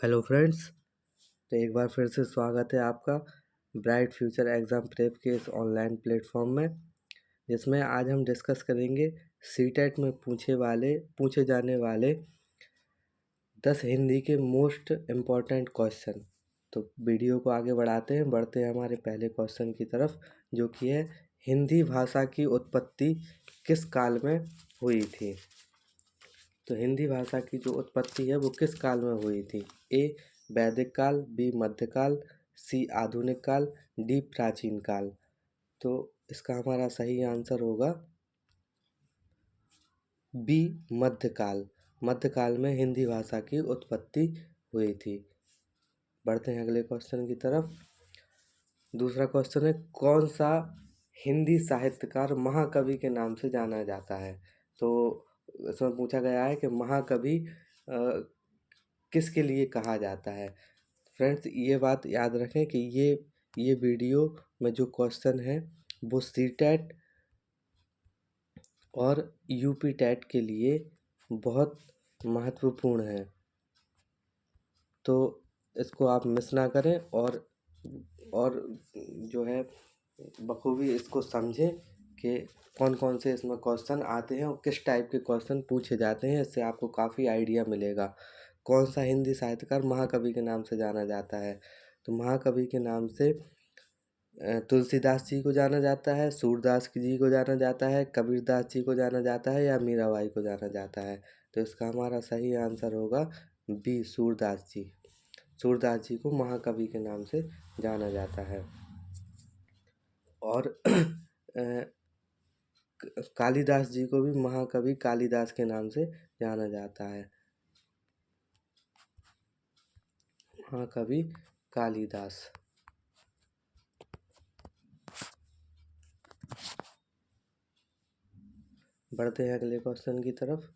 Hello friends. तो एक बार फिर से स्वागत है आपका ब्राइट फ्यूचर एग्ज़ाम प्रेप के इस ऑनलाइन प्लेटफॉर्म में, जिसमें आज हम डिस्कस करेंगे सीटेट में पूछे जाने वाले 10 हिंदी के मोस्ट इम्पॉर्टेंट क्वेश्चन। तो वीडियो को आगे बढ़ते हैं हमारे पहले क्वेश्चन की तरफ, जो कि है हिंदी भाषा की उत्पत्ति किस काल में हुई थी। तो हिंदी भाषा की जो उत्पत्ति है वो किस काल में हुई थी। ए वैदिक काल, बी मध्यकाल, सी आधुनिक काल, डी प्राचीन काल। तो इसका हमारा सही आंसर होगा बी मध्यकाल। मध्यकाल में हिंदी भाषा की उत्पत्ति हुई थी। बढ़ते हैं अगले क्वेश्चन की तरफ। दूसरा क्वेश्चन है, कौन सा हिंदी साहित्यकार महाकवि के नाम से जाना जाता है। तो इसमें पूछा गया है कि महाकवि किसके लिए कहा जाता है। फ्रेंड्स, ये बात याद रखें कि ये वीडियो में जो क्वेश्चन है वो सीटेट और यूपी टेट के लिए बहुत महत्वपूर्ण है। तो इसको आप मिस ना करें और जो है बखूबी इसको समझें कि कौन कौन से इसमें क्वेश्चन आते हैं और किस टाइप के क्वेश्चन पूछे जाते हैं। इससे आपको काफ़ी आइडिया मिलेगा। कौन सा हिंदी साहित्यकार महाकवि के नाम से जाना जाता है। तो महाकवि के नाम से तुलसीदास जी को जाना जाता है, सूरदास जी को जाना जाता है, कबीरदास जी को जाना जाता है या मीराबाई को जाना जाता है। तो इसका हमारा सही आंसर होगा बी सूरदास जी। सूरदास जी को महाकवि के नाम से जाना जाता है। और कालिदास जी को भी महाकवि कालिदास के नाम से जाना जाता है। महाकवि कालिदास। बढ़ते हैं अगले क्वेश्चन की तरफ।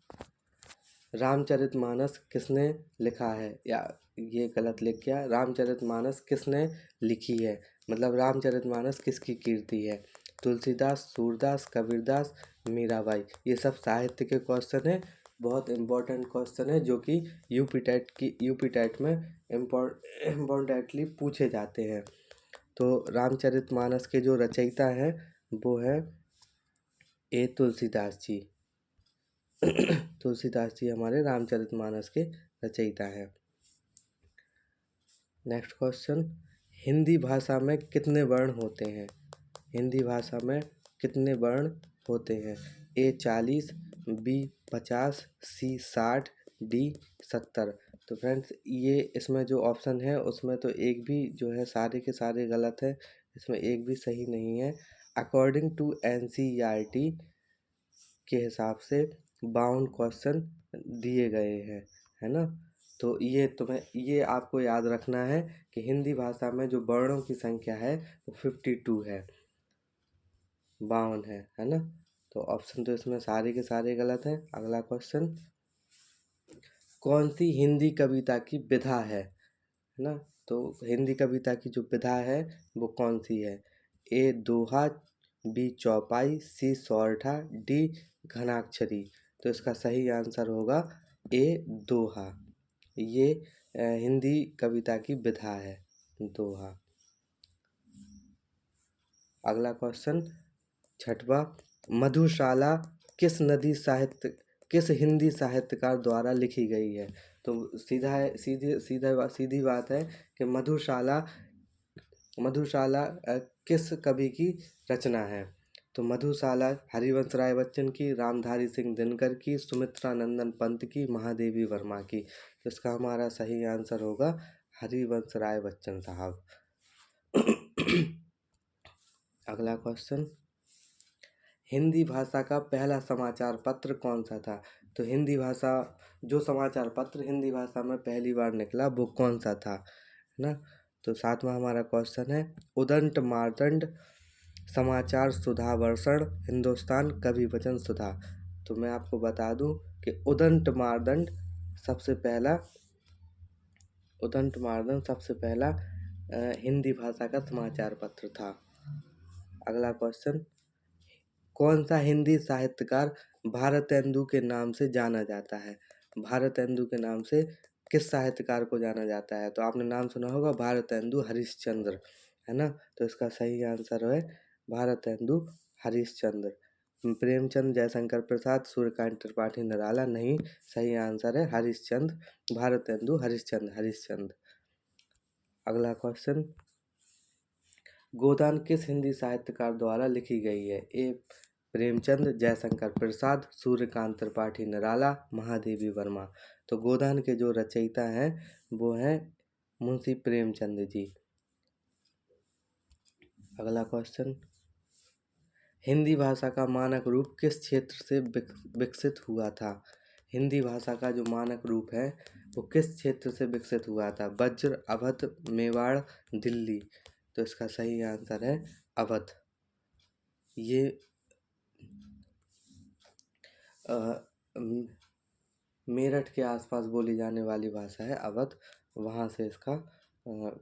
रामचरितमानस किसने लिखा है, या ये गलत लिख गया, रामचरितमानस किसने लिखी है। मतलब रामचरितमानस किसकी कीर्ति है। तुलसीदास, सूरदास, कबीरदास, मीराबाई। ये सब साहित्य के क्वेश्चन है, बहुत इम्पोर्टेंट क्वेश्चन है जो कि यूपी टेट में इम्पोर्टेंटली पूछे जाते हैं। तो रामचरितमानस के जो रचयिता हैं वो है ए तुलसीदास जी। तुलसीदास जी हमारे रामचरितमानस के रचयिता हैं। नेक्स्ट क्वेश्चन, हिंदी भाषा में कितने वर्ण होते हैं। हिंदी भाषा में कितने वर्ण होते हैं। ए 40, बी 50, सी 60, डी 70। तो फ्रेंड्स, ये इसमें जो ऑप्शन है उसमें तो एक भी जो है सारे के सारे गलत है। इसमें एक भी सही नहीं है। अकॉर्डिंग टू NCERT के हिसाब से 52 क्वेश्चन दिए गए हैं, है ना। तो ये आपको याद रखना है कि हिंदी भाषा में जो वर्णों की संख्या है वो 52 है, 52 है ना। तो ऑप्शन तो इसमें सारे के सारे गलत हैं। अगला क्वेश्चन, कौन सी हिंदी कविता की विधा है ना। तो हिंदी कविता की जो विधा है वो कौन सी है। ए दोहा, बी चौपाई, सी सौरठा, डी घनाक्षरी। तो इसका सही आंसर होगा ए दोहा। ये हिंदी कविता की विधा है, दोहा। अगला क्वेश्चन, छठवा, मधुशाला किस किस हिंदी साहित्यकार द्वारा लिखी गई है। तो सीधी बात है कि मधुशाला किस कवि की रचना है। तो मधुशाला हरिवंश राय बच्चन की, रामधारी सिंह दिनकर की, सुमित्रा नंदन पंत की, महादेवी वर्मा की। तो इसका हमारा सही आंसर होगा हरिवंश राय बच्चन साहब। अगला क्वेश्चन, हिंदी भाषा का पहला समाचार पत्र कौन सा था। तो जो समाचार पत्र हिंदी भाषा में पहली बार निकला वो कौन सा था, है ना। तो सातवां हमारा क्वेश्चन है, उदंत मार्तंड, समाचार सुधा वर्षण, हिंदुस्तान, कवि वचन सुधा। तो मैं आपको बता दूं कि उदंत मार्तंड सबसे पहला हिंदी भाषा का समाचार पत्र था। अगला क्वेश्चन, कौन सा हिंदी साहित्यकार भारतेंदु के नाम से जाना जाता है। भारतेंदु के नाम से किस साहित्यकार को जाना जाता है? तो आपने नाम सुना होगा भारतेंदु हरिश्चंद्र, है ना? तो इसका सही आंसर है भारतेंदु हरिश्चंद्र। प्रेमचंद, जयशंकर प्रसाद, सूर्यकांत त्रिपाठी निराला नहीं, सही आंसर है हरिश्चंद्र, भारतेंदु हरिश्चंद्र। अगला क्वेश्चन, गोदान किस हिंदी साहित्यकार द्वारा लिखी गई है? ए प्रेमचंद, जयशंकर प्रसाद, सूर्यकांत त्रिपाठी निराला, महादेवी वर्मा। तो गोदान के जो रचयिता हैं वो हैं मुंशी प्रेमचंद जी। अगला क्वेश्चन, हिंदी भाषा का मानक रूप किस क्षेत्र से विकसित हुआ था? हिंदी भाषा का जो मानक रूप है वो किस क्षेत्र से विकसित हुआ था? वज्र, अवध, मेवाड़, दिल्ली। तो इसका सही आंसर है अवध। ये मेरठ के आसपास बोली जाने वाली भाषा है अवध, वहाँ से इसका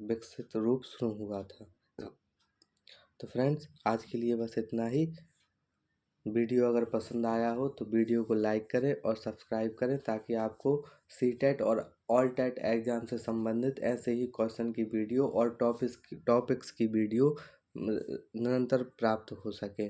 विकसित रूप शुरू हुआ था। तो फ्रेंड्स, आज के लिए बस इतना ही। वीडियो अगर पसंद आया हो तो वीडियो को लाइक करें और सब्सक्राइब करें, ताकि आपको सीटेट और ऑल टेट एग्ज़ाम से संबंधित ऐसे ही क्वेश्चन की वीडियो और टॉपिक्स की वीडियो निरंतर प्राप्त हो सके।